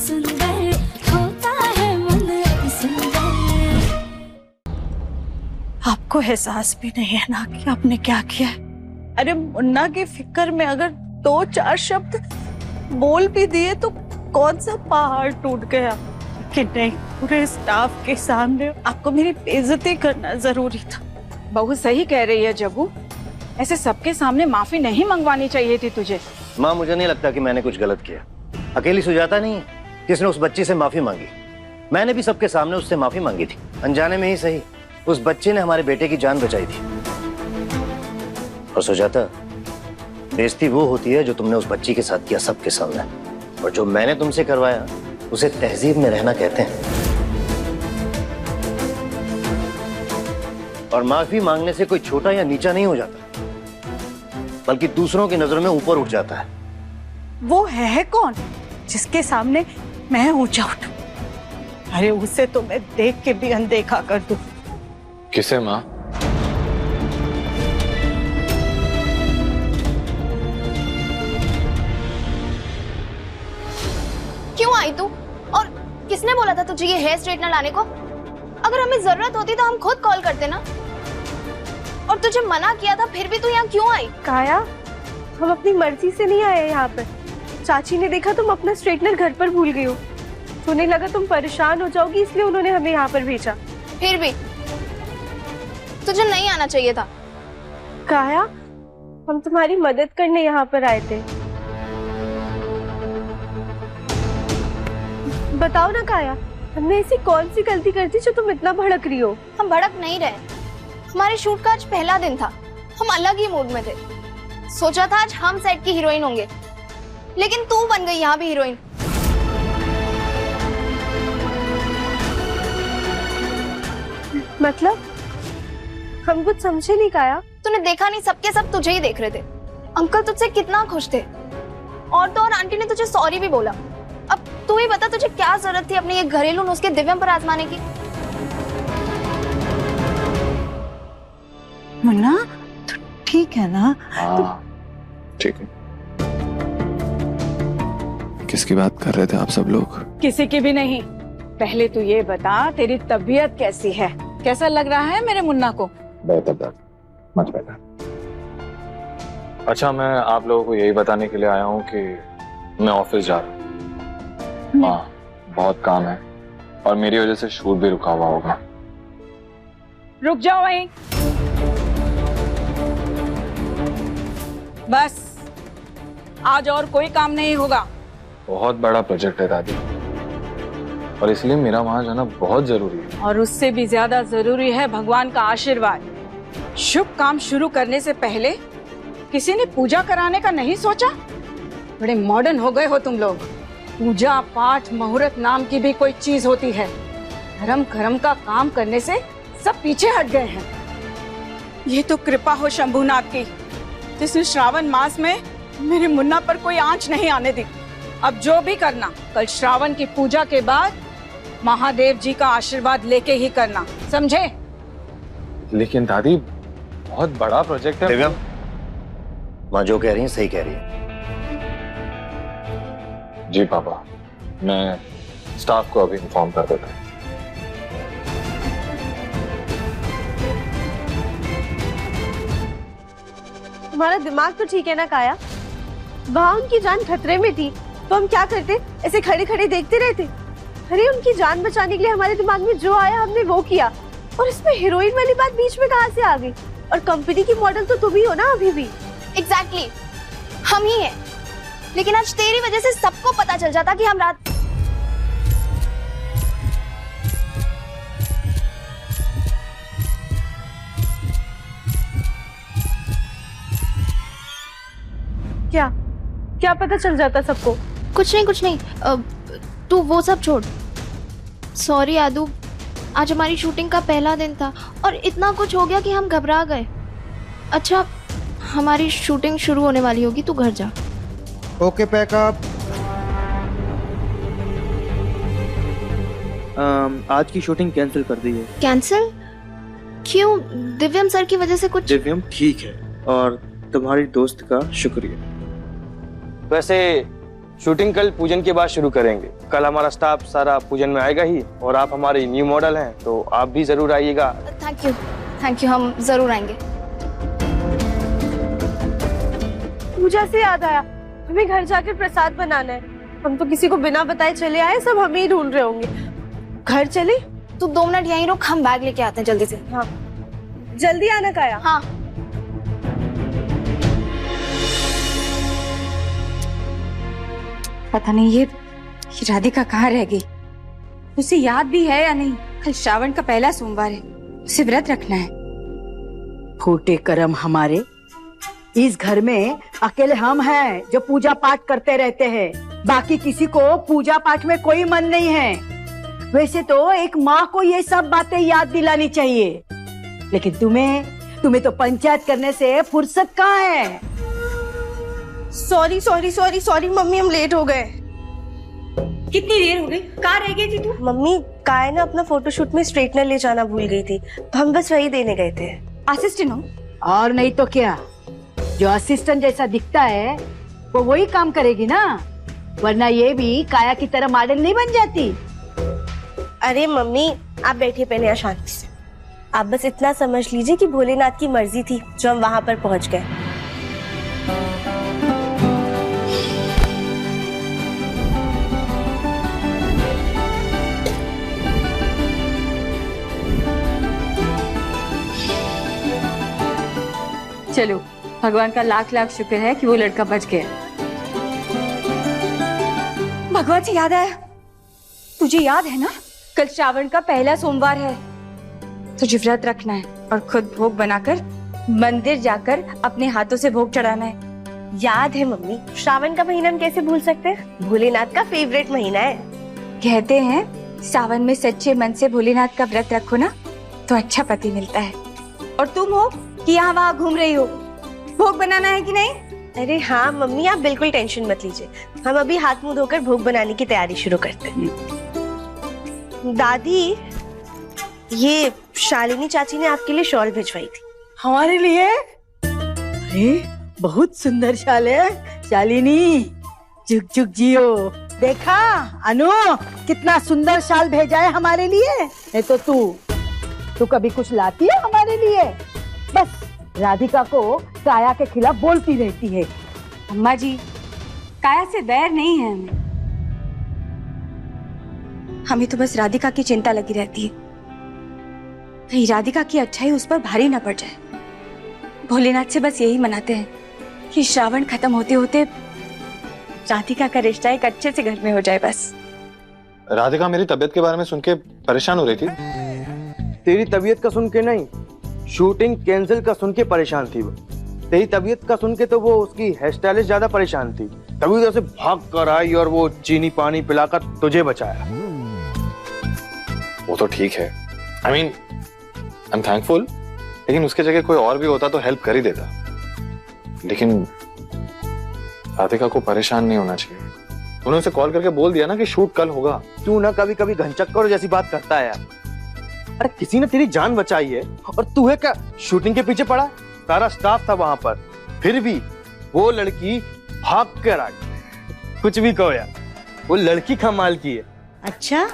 सुंदर होता है मन अति सुंदर। आपको एहसास भी नहीं है ना कि आपने क्या किया है? अरे मुन्ना की फिक्र में अगर 2-4 शब्द बोल भी दिए तो कौन सा पहाड़ टूट गया कि नहीं, पूरे स्टाफ के सामने आपको मेरी बेइज्जती करना जरूरी था। बहू सही कह रही है जग्गू, ऐसे सबके सामने माफी नहीं मंगवानी चाहिए थी तुझे। माँ, मुझे नहीं लगता कि मैंने कुछ गलत किया। अकेली सुजाता नहीं है जिसने उस बच्ची से माफी मांगी। मैंने भी सबके सामने उससे माफी मांगी थी, अनजाने में ही सही। उस बच्चे ने हमारे बेटे की जान बचाई थी। और सुजाता, बेइज्जती वो होती है जो तुमने उस बच्ची के साथ किया सबके सामने, और जो मैंने तुमसे करवाया उसे तहजीब में रहना कहते हैं। और माफी मांगने से कोई छोटा या नीचा नहीं हो जाता, बल्कि दूसरों की नजरों में ऊपर उठ जाता है। वो है कौन जिसके सामने मैं ऊंचा उठूं? अरे उसे तो मैं देख के भी अनदेखा कर दूं। किसे माँ? क्यों आई तू? और किसने बोला था तुझे ये हेयर स्ट्रेटनर लाने को? अगर हमें जरूरत होती तो हम खुद कॉल करते ना। और तुझे मना किया था फिर भी तू यहाँ क्यों आई? काया, हम अपनी मर्जी से नहीं आए यहाँ पर। चाची ने देखा तुम अपना स्ट्रेटनर घर पर भूल गई हो, तो उन्हें लगा तुम परेशान हो जाओगी, इसलिए उन्होंने हमें यहाँ पर भेजा। फिर भी तुझे नहीं आना चाहिए था। काया, हम तुम्हारी मदद करने यहाँ पर आए थे। बताओ ना काया, हमने ऐसी कौन सी गलती कर दी जो तुम इतना भड़क रही हो? हम भड़क नहीं रहे, हमारे शूट का आज पहला दिन था, हम अलग ही मूड में थे। सोचा था आज हम सेट की हीरोइन होंगे, लेकिन तू बन गई यहाँ भी हीरोइन। मतलब हम कुछ समझे नहीं काया। तूने देखा नहीं, सबके सब तुझे ही देख रहे थे। अंकल तुझसे कितना खुश थे, और तो और आंटी ने तुझे सॉरी भी बोला। अब तू ही बता, तुझे क्या जरूरत थी अपने ये घरेलू नुस्खे दिव्यम पर आजमाने की? मुन्ना, तो ठीक है ना? हाँ ठीक है। किसकी बात कर रहे थे आप सब लोग? किसी की भी नहीं। पहले तू ये बता, तेरी तबीयत कैसी है? कैसा लग रहा है मेरे मुन्ना को? बेहतर, मच बेहतर। अच्छा, मैं आप लोगों को यही बताने के लिए आया हूँ कि मैं ऑफिस जा रहा हूँ। हाँ, बहुत काम है और मेरी वजह से शूट भी रुका हुआ होगा। रुक जाओ वहीं। बस, आज और कोई काम नहीं होगा। बहुत बड़ा प्रोजेक्ट है दादी, और इसलिए मेरा वहां जाना बहुत जरूरी है। और उससे भी ज्यादा जरूरी है भगवान का आशीर्वाद। शुभ काम शुरू करने से पहले किसी ने पूजा कराने का नहीं सोचा? बड़े मॉडर्न हो गए हो तुम लोग। पूजा पाठ मुहूर्त नाम की भी कोई चीज होती है? धर्म कर्म का काम करने से सब पीछे हट गए हैं। ये तो कृपा हो शंभुनाथ की, जिसने श्रावण मास में मेरे मुन्ना पर कोई आंच नहीं आने दी। अब जो भी करना, कल श्रावण की पूजा के बाद महादेव जी का आशीर्वाद लेके ही करना, समझे? लेकिन दादी, बहुत बड़ा प्रोजेक्ट है। दिव्यम, माँ जो कह रही है सही कह रही है। जी पापा, मैं स्टाफ को अभी इन्फॉर्म कर देता हूँ। तुम्हारा दिमाग तो ठीक है ना काया? वहाँ उनकी जान खतरे में थी तो हम क्या करते? ऐसे खड़े खड़े देखते रहते? अरे उनकी जान बचाने के लिए हमारे दिमाग में जो आया हमने वो किया, और इसमें हीरोइन वाली बात बीच में कहाँ से आ गई? और कंपनी की मॉडल तो तुम ही हो ना अभी भी। एग्जैक्टली, हम ही हैं। लेकिन आज तेरी वजह से सबको पता चल जाता कि हम रात क्या क्या पता चल जाता सबको? कुछ नहीं। तू वो सब छोड़। सॉरी आदू, आज हमारी शूटिंग का पहला दिन था और इतना कुछ हो गया कि हम घबरा गए। अच्छा, हमारी शूटिंग शुरू होने वाली होगी, तू घर जा। Okay, pack up. आज की शूटिंग कैंसिल कर दी है। कैंसिल? क्यों? दिव्यम सर की वजह से कुछ? दिव्यम ठीक है, और तुम्हारी दोस्त का शुक्रिया। वैसे शूटिंग कल पूजन के बाद शुरू करेंगे। कल हमारा स्टाफ सारा पूजन में आएगा ही, और आप हमारे न्यू मॉडल हैं तो आप भी जरूर आइएगा। थैंक यू, हम जरूर आएंगे। पूजा से याद आया, हमें घर जाकर प्रसाद बनाना है। हम तो किसी को बिना बताए चले आए, सब हमें ही ढूंढ रहे होंगे। घर चले? तू 2 मिनट यहीं रुक, हम बैग लेके आते हैं जल्दी से। हाँ जल्दी आना काया। हाँ। पता नहीं ये राधिका कहाँ रह गई, उसे याद भी है या नहीं। कल श्रावण का पहला सोमवार है, उसे व्रत रखना है। फूटे कर्म हमारे, इस घर में अकेले हम हैं जो पूजा पाठ करते रहते हैं। बाकी किसी को पूजा पाठ में कोई मन नहीं है। वैसे तो एक माँ को ये सब बातें याद दिलानी चाहिए, लेकिन तुम्हें तो पंचायत करने से फुर्सत कहाँ है। Sorry sorry sorry sorry mummy, हम लेट हो गए। कितनी देर हो गई, कहाँ रह गई थी तू? मम्मी काया ना अपना फोटोशूट में स्ट्रेटनर ले जाना भूल गई थी, तो हम बस वही देने गए थे। असिस्टेंट हो? और नहीं तो क्या, जो असिस्टेंट जैसा दिखता है वो वही काम करेगी ना, वरना ये भी काया की तरह मॉडल नहीं बन जाती। अरे मम्मी आप बैठिए पहले यहाँ शांति से। आप बस इतना समझ लीजिए कि भोलेनाथ की मर्जी थी जो हम वहां पर पहुंच गए। चलो, भगवान का लाख लाख शुक्र है कि वो लड़का बच गया। भगवान से याद आया, तुझे याद है ना कल श्रावण का पहला सोमवार है, तुझे व्रत रखना है और खुद भोग बनाकर मंदिर जाकर अपने हाथों से भोग चढ़ाना है। याद है मम्मी, श्रावण का महीना हम कैसे भूल सकते हैं, भोलेनाथ का फेवरेट महीना है। कहते हैं सावन में सच्चे मन से भोलेनाथ का व्रत रखो ना तो अच्छा पति मिलता है। और तुम हो कि यहाँ वहाँ घूम रही हो, भोग बनाना है कि नहीं? अरे हाँ मम्मी, आप बिल्कुल टेंशन मत लीजिए, हम अभी हाथ मुंह धोकर भोग बनाने की तैयारी शुरू करते हैं। दादी, ये शालिनी चाची ने आपके लिए शॉल भिजवाई थी। हमारे लिए? अरे बहुत सुंदर शाल है शालिनी, जुग जुग जियो। देखा अनु, कितना सुंदर शाल भेजा है हमारे लिए। नहीं तो तू कभी कुछ लाती है हमारे लिए? बस राधिका को काया के खिलाफ बोलती रहती है। अम्मा जी, काया से बैर नहीं है हमें तो बस राधिका की चिंता लगी रहती है, कहीं राधिका की अच्छाई उस पर भारी ना पड़ जाए। भोलेनाथ से बस यही मनाते हैं कि श्रावण खत्म होते होते राधिका का रिश्ता एक अच्छे से घर में हो जाए बस। राधिका मेरी तबीयत के बारे में सुन के परेशान हो रही थी। तेरी तबीयत का सुन के नहीं, शूटिंग कैंसिल का सुन के परेशान थी वो। तेरी तबीयत का सुन के तो वो उसकी हेयर स्टाइलिस्ट ज्यादा परेशान थी, तभी तो उसे भाग कर आई और वो चीनी पानी पिलाकर तुझे बचाया। वो तो ठीक है, आई एम थैंकफुल, लेकिन उसके जगह कोई और भी होता तो हेल्प कर ही देता। लेकिन राधिका को परेशान नहीं होना चाहिए। उन्होंने उसे कॉल करके बोल दिया ना कि शूट कल होगा। तू ना कभी कभी घनचक्कर जैसी बात करता है यार। अरे किसी ने तेरी जान बचाई है और तू है क्या शूटिंग के पीछे पड़ा? सारा स्टाफ था वहां पर, फिर भी वो लड़की भाग कर आई। कुछ भी कहो यार, वो लड़की कमाल की है। अच्छा,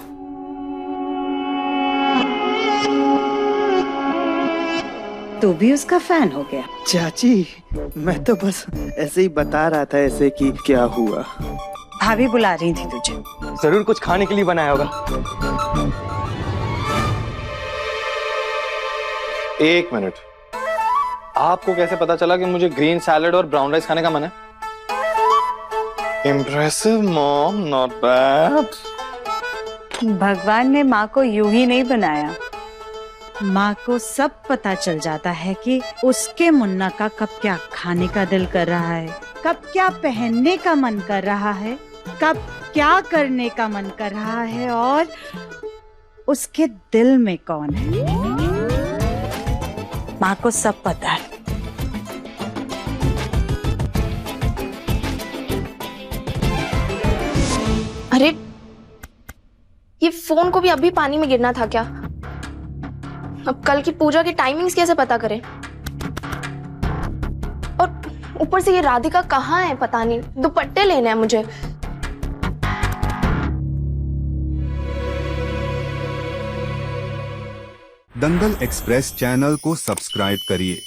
तू भी उसका फैन हो गया? चाची, मैं तो बस ऐसे ही बता रहा था ऐसे कि क्या हुआ। भाभी बुला रही थी तुझे। जरूर कुछ खाने के लिए बनाया होगा। एक मिनट, आपको कैसे पता चला कि मुझे ग्रीन सैलेड और ब्राउन राइस खाने का मन है? Impressive mom, not bad. भगवान ने माँ को यूं ही नहीं बनाया, माँ को सब पता चल जाता है कि उसके मुन्ना का कब क्या खाने का दिल कर रहा है, कब क्या पहनने का मन कर रहा है, कब क्या करने का मन कर रहा है और उसके दिल में कौन है। माँ को सब पता है। अरे ये फोन को भी अभी पानी में गिरना था क्या? अब कल की पूजा की टाइमिंग्स कैसे पता करें? और ऊपर से ये राधिका कहाँ है पता नहीं, दुपट्टे लेने हैं मुझे। दंगल एक्सप्रेस चैनल को सब्सक्राइब करिए।